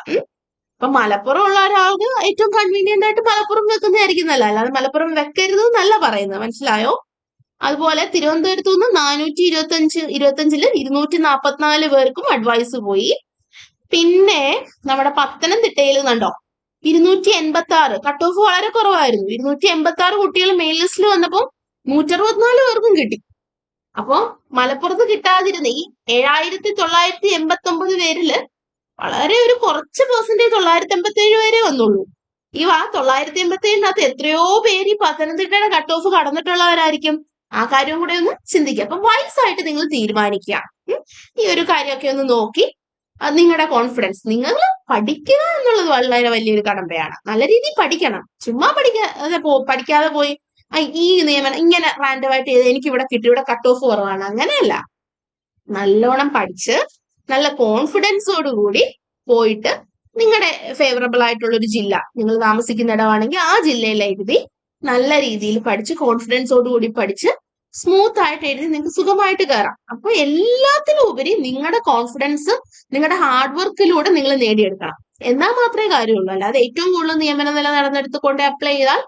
അപ്പൊ മലപ്പുറം ഉള്ള ഒരാൾക്ക് ഏറ്റവും കൺവീനിയന്റ് ആയിട്ട് മലപ്പുറം വെക്കുന്നതായിരിക്കും നല്ല, അല്ലാതെ മലപ്പുറം വെക്കരുത് എന്നല്ല പറയുന്നത്, മനസ്സിലായോ? അതുപോലെ തിരുവനന്തപുരത്ത് നിന്ന് 425 244 പേർക്കും അഡ്വൈസ് പോയി. പിന്നെ നമ്മുടെ പത്തനംതിട്ടയിൽ കണ്ടോ 286, കട്ട് ഓഫ് വളരെ കുറവായിരുന്നു. 286 കുട്ടികൾ മെയിൻ ലിസ്റ്റിൽ വന്നപ്പോൾ 164 പേർക്കും കിട്ടി. അപ്പൊ മലപ്പുറത്ത് കിട്ടാതിരുന്ന ഈ 7,989 പേരില് വളരെ ഒരു കുറച്ച് പെർസെന്റേജ് 987 പേരെ വന്നുള്ളൂ. ഈ 987-നകത്ത് എത്രയോ പേര് ഈ പത്തനംതിട്ടയുടെ കട്ട് ഓഫ് കടന്നിട്ടുള്ളവരായിരിക്കും. ആ കാര്യം കൂടെ ഒന്ന് ചിന്തിക്കുക. അപ്പൊ വയസ്സായിട്ട് നിങ്ങൾ തീരുമാനിക്കുക. ഈ ഒരു കാര്യമൊക്കെ ഒന്ന് നോക്കി നിങ്ങളുടെ കോൺഫിഡൻസ്, നിങ്ങൾ പഠിക്കുക എന്നുള്ളത് വളരെ വലിയൊരു കടമ്പയാണ്. നല്ല രീതിയിൽ പഠിക്കണം. ചുമ്മാ പഠിക്കാതെ പോയി ഈ നിയമനം ഇങ്ങനെ റാൻഡമായിട്ട് എനിക്ക് ഇവിടെ കിട്ടി, ഇവിടെ കട്ട് ഓഫ് കുറവാണ്, അങ്ങനെയല്ല. നല്ലോണം പഠിച്ച് നല്ല കോൺഫിഡൻസോടുകൂടി പോയിട്ട് നിങ്ങളുടെ ഫേവറബിൾ ആയിട്ടുള്ള ഒരു ജില്ല, നിങ്ങൾ താമസിക്കുന്ന ഇടമാണെങ്കിൽ ആ ജില്ലയിൽ എഴുതി നല്ല രീതിയിൽ പഠിച്ച് കോൺഫിഡൻസോടുകൂടി പഠിച്ച് സ്മൂത്ത് ആയിട്ട് എഴുതി നിങ്ങൾക്ക് സുഖമായിട്ട് കയറാം. അപ്പൊ എല്ലാത്തിനും ഉപരി നിങ്ങളുടെ കോൺഫിഡൻസ് നിങ്ങളുടെ ഹാർഡ് വർക്കിലൂടെ നിങ്ങൾ നേടിയെടുക്കണം. എന്നാൽ മാത്രമേ കാര്യമുള്ളൂ. അല്ലാതെ ഏറ്റവും കൂടുതൽ നിയമന നില നടന്നെടുത്തുകൊണ്ട് അപ്ലൈ ചെയ്താൽ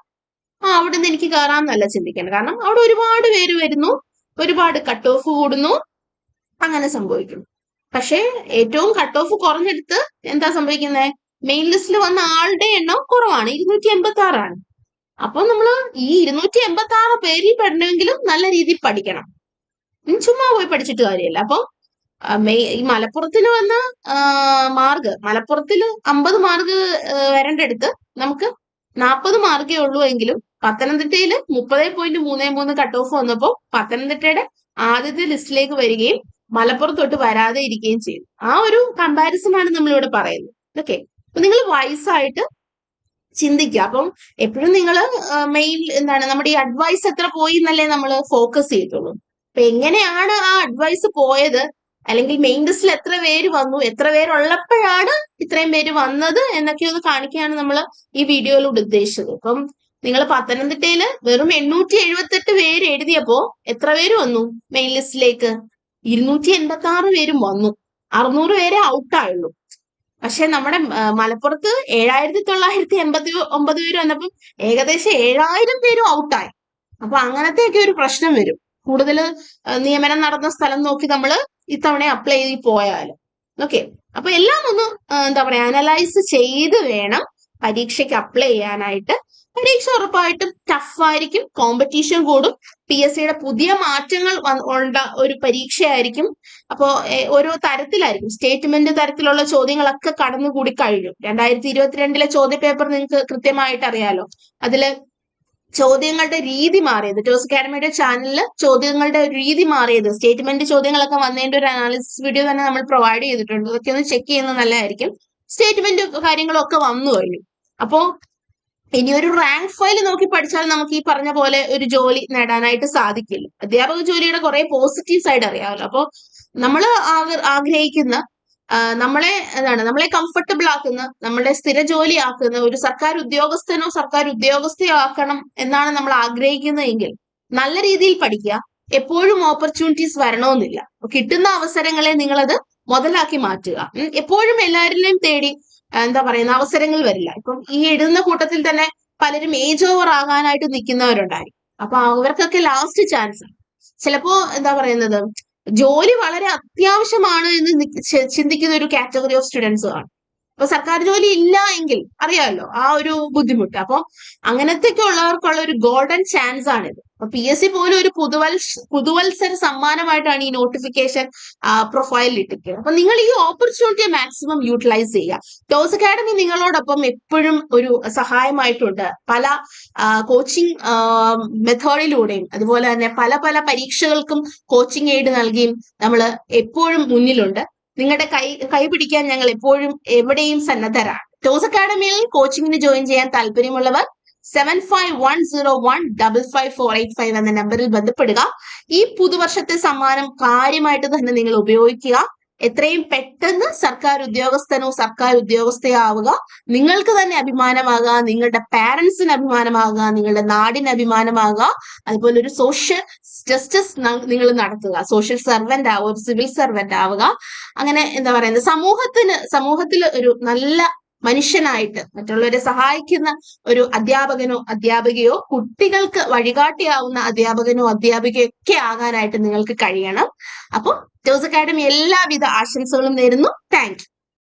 അവിടെ നിന്ന് എനിക്ക് കയറാമെന്നല്ല ചിന്തിക്കേണ്ടത്. കാരണം അവിടെ ഒരുപാട് പേര് വരുന്നു, ഒരുപാട് കട്ട് ഓഫ് കൂടുന്നു, അങ്ങനെ സംഭവിക്കുന്നു. പക്ഷേ ഏറ്റവും കട്ട് ഓഫ് കുറഞ്ഞെടുത്ത് എന്താ സംഭവിക്കുന്നത്? മെയിൻ ലിസ്റ്റിൽ വന്ന ആളുടെ എണ്ണം കുറവാണ്, 286 അപ്പൊ നമ്മള് ഈ 286 പേരിൽ പെടണമെങ്കിലും നല്ല രീതിയിൽ പഠിക്കണം. ചുമ്മാ പോയി പഠിച്ചിട്ട് കാര്യമില്ല. അപ്പൊ ഈ മലപ്പുറത്തിന് വന്ന മലപ്പുറത്തിൽ 50 മാർക്ക് വരേണ്ടടുത്ത് നമുക്ക് 40 മാർക്കേ ഉള്ളൂ എങ്കിലും പത്തനംതിട്ടയിൽ 30.33 കട്ട് ഓഫ് വന്നപ്പോ പത്തനംതിട്ടയുടെ ആദ്യത്തെ ലിസ്റ്റിലേക്ക് വരികയും മലപ്പുറത്തോട്ട് വരാതെ ഇരിക്കുകയും ചെയ്തു. ആ ഒരു കമ്പാരിസൺ ആണ് നമ്മളിവിടെ പറയുന്നത്. ഓക്കെ, അപ്പൊ നിങ്ങൾ വയസ്സായിട്ട് ചിന്തിക്കുക. അപ്പം എപ്പോഴും നിങ്ങൾ മെയിൻ നമ്മുടെ ഈ അഡ്വൈസ് എത്ര പോയി എന്നല്ലേ നമ്മൾ ഫോക്കസ് ചെയ്തിട്ടുള്ളൂ. അപ്പൊ എങ്ങനെയാണ് ആ അഡ്വൈസ് പോയത്, അല്ലെങ്കിൽ മെയിൻ ലിസ്റ്റിൽ എത്ര പേര് വന്നു, എത്ര പേരുള്ളപ്പോഴാണ് ഇത്രയും പേര് വന്നത് എന്നൊക്കെ ഒന്ന് കാണിക്കുകയാണ് നമ്മൾ ഈ വീഡിയോയിലൂടെ ഉദ്ദേശിച്ചത്. അപ്പം നിങ്ങൾ പത്തനംതിട്ടയില് വെറും 878 പേര് എഴുതിയപ്പോ എത്ര പേര് വന്നു മെയിൻ ലിസ്റ്റിലേക്ക്? 286 പേരും വന്നു. 600 പേരെ ഔട്ടായുള്ളൂ. പക്ഷെ നമ്മുടെ മലപ്പുറത്ത് 7,989 പേര് വന്നപ്പം ഏകദേശം 7,000 പേരും ഔട്ടായി. അപ്പൊ അങ്ങനത്തെയൊക്കെ ഒരു പ്രശ്നം വരും. കൂടുതൽ നിയമനം നടന്ന സ്ഥലം നോക്കി നമ്മൾ ഇത്തവണ അപ്ലൈ ചെയ്ത് പോയാലും. ഓക്കെ, അപ്പൊ എല്ലാം ഒന്ന് അനലൈസ് ചെയ്ത് വേണം പരീക്ഷയ്ക്ക് അപ്ലൈ ചെയ്യാനായിട്ട്. പരീക്ഷ ഉറപ്പായിട്ടും ടഫായിരിക്കും, കോമ്പറ്റീഷൻ കൂടും, PSCയുടെ പുതിയ മാറ്റങ്ങൾ ഉള്ള ഒരു പരീക്ഷയായിരിക്കും. അപ്പോ ഓരോ തരത്തിലായിരിക്കും, സ്റ്റേറ്റ്മെന്റ് തരത്തിലുള്ള ചോദ്യങ്ങളൊക്കെ കടന്നുകൂടി കഴിഞ്ഞു. 2022 ചോദ്യ പേപ്പർ നിങ്ങൾക്ക് കൃത്യമായിട്ട് അറിയാലോ. അതില് ചോദ്യങ്ങളുടെ രീതി മാറിയത്, ടോസ് അക്കാഡമിയുടെ ചാനലില് ചോദ്യങ്ങളുടെ രീതി മാറിയത്, സ്റ്റേറ്റ്മെന്റ് ചോദ്യങ്ങളൊക്കെ വന്നതിന്റെ ഒരു അനാലിസിസ് വീഡിയോ തന്നെ നമ്മൾ പ്രൊവൈഡ് ചെയ്തിട്ടുണ്ട്. അതൊക്കെ ഒന്ന് ചെക്ക് ചെയ്യുന്നത് നല്ലതായിരിക്കും. സ്റ്റേറ്റ്മെന്റ് കാര്യങ്ങളൊക്കെ വന്നു കഴിഞ്ഞു. അപ്പോ ഇനി ഒരു റാങ്ക് ഫയൽ നോക്കി പഠിച്ചാൽ നമുക്ക് ഈ പറഞ്ഞ പോലെ ഒരു ജോലി നേടാനായിട്ട് സാധിക്കില്ല. അധ്യാപക ജോലിയുടെ കുറെ പോസിറ്റീവ് സൈഡ് അറിയാമല്ലോ. അപ്പോൾ നമ്മൾ ആഗ്രഹിക്കുന്ന നമ്മളെ കംഫർട്ടബിൾ ആക്കുന്ന, നമ്മളെ സ്ഥിര ജോലി ആക്കുന്ന ഒരു സർക്കാർ ഉദ്യോഗസ്ഥനോ സർക്കാർ ഉദ്യോഗസ്ഥയോ ആക്കണം എന്നാണ് നമ്മൾ ആഗ്രഹിക്കുന്നതെങ്കിൽ നല്ല രീതിയിൽ പഠിക്കുക. എപ്പോഴും ഓപ്പർച്യൂണിറ്റീസ് വരണമെന്നില്ല. കിട്ടുന്ന അവസരങ്ങളെ നിങ്ങളത് മുതലാക്കി മാറ്റുക. എപ്പോഴും എല്ലാവരിലും തേടി അവസരങ്ങൾ വരില്ല. ഇപ്പം ഈ എഴുതുന്ന കൂട്ടത്തിൽ തന്നെ പലരും ഏജ് ഓവർ ആകാനായിട്ട് നിൽക്കുന്നവരുണ്ടായിരിക്കും. അപ്പൊ അവർക്കൊക്കെ ലാസ്റ്റ് ചാൻസ് ആണ്. ചിലപ്പോ ജോലി വളരെ അത്യാവശ്യമാണ് എന്ന് ചിന്തിക്കുന്ന ഒരു കാറ്റഗറി ഓഫ് സ്റ്റുഡൻസ് ആണ്. ഇപ്പൊ സർക്കാർ ജോലി ഇല്ല എങ്കിൽ അറിയാമല്ലോ ആ ഒരു ബുദ്ധിമുട്ട്. അപ്പൊ അങ്ങനത്തെയൊക്കെ ഉള്ളവർക്കുള്ള ഒരു ഗോൾഡൻ ചാൻസ് ആണിത്. അപ്പൊ PSC പോലും ഒരു പുതുവത്സര സമ്മാനമായിട്ടാണ് ഈ നോട്ടിഫിക്കേഷൻ പ്രൊഫൈലിൽ ഇട്ടിരിക്കുന്നത്. അപ്പൊ നിങ്ങൾ ഈ ഓപ്പർച്യൂണിറ്റിയെ മാക്സിമം യൂട്ടിലൈസ് ചെയ്യുക. ടോസ് അക്കാഡമി നിങ്ങളോടൊപ്പം എപ്പോഴും ഒരു സഹായമായിട്ടുണ്ട്. പല കോച്ചിങ് മെത്തേഡിലൂടെയും അതുപോലെ തന്നെ പല പല പരീക്ഷകൾക്കും കോച്ചിങ് എയ്ഡ് നൽകിയും നമ്മൾ എപ്പോഴും മുന്നിലുണ്ട്. നിങ്ങളുടെ കൈ പിടിക്കാൻ ഞങ്ങൾ എപ്പോഴും എവിടെയും സന്നദ്ധരാണ്. ടോസ് അക്കാഡമിയിൽ കോച്ചിങ്ങിന് ജോയിൻ ചെയ്യാൻ താല്പര്യമുള്ളവർ 7510155485 എന്ന നമ്പറിൽ ബന്ധപ്പെടുക. ഈ പുതുവർഷത്തെ സമ്മാനം കാര്യമായിട്ട് തന്നെ നിങ്ങൾ ഉപയോഗിക്കുക. എത്രയും പെട്ടെന്ന് സർക്കാർ ഉദ്യോഗസ്ഥനോ സർക്കാർ ഉദ്യോഗസ്ഥയോ ആവുക. നിങ്ങൾക്ക് തന്നെ അഭിമാനമാകുക, നിങ്ങളുടെ പാരന്റ്സിന് അഭിമാനമാകുക, നിങ്ങളുടെ നാടിന് അഭിമാനമാകുക. അതുപോലെ ഒരു സോഷ്യൽ ജസ്റ്റിസ് നിങ്ങൾ നടത്തുക. സോഷ്യൽ സർവന്റ് ആവുക, ഒരു സിവിൽ സർവന്റ് ആവുക. അങ്ങനെ എന്താ പറയുന്നത്, സമൂഹത്തിൽ ഒരു നല്ല മനുഷ്യനായിട്ട് മറ്റുള്ളവരെ സഹായിക്കുന്ന ഒരു അധ്യാപകനോ അധ്യാപികയോ കുട്ടികൾക്ക് വഴികാട്ടിയാവുന്ന അധ്യാപകനോ അധ്യാപികയോ ഒക്കെ ആകാനായിട്ട് നിങ്ങൾക്ക് കഴിയണം. അപ്പോൾ ടോസ് അക്കാഡമി എല്ലാവിധ ആശംസകളും നേരുന്നു. Thank you.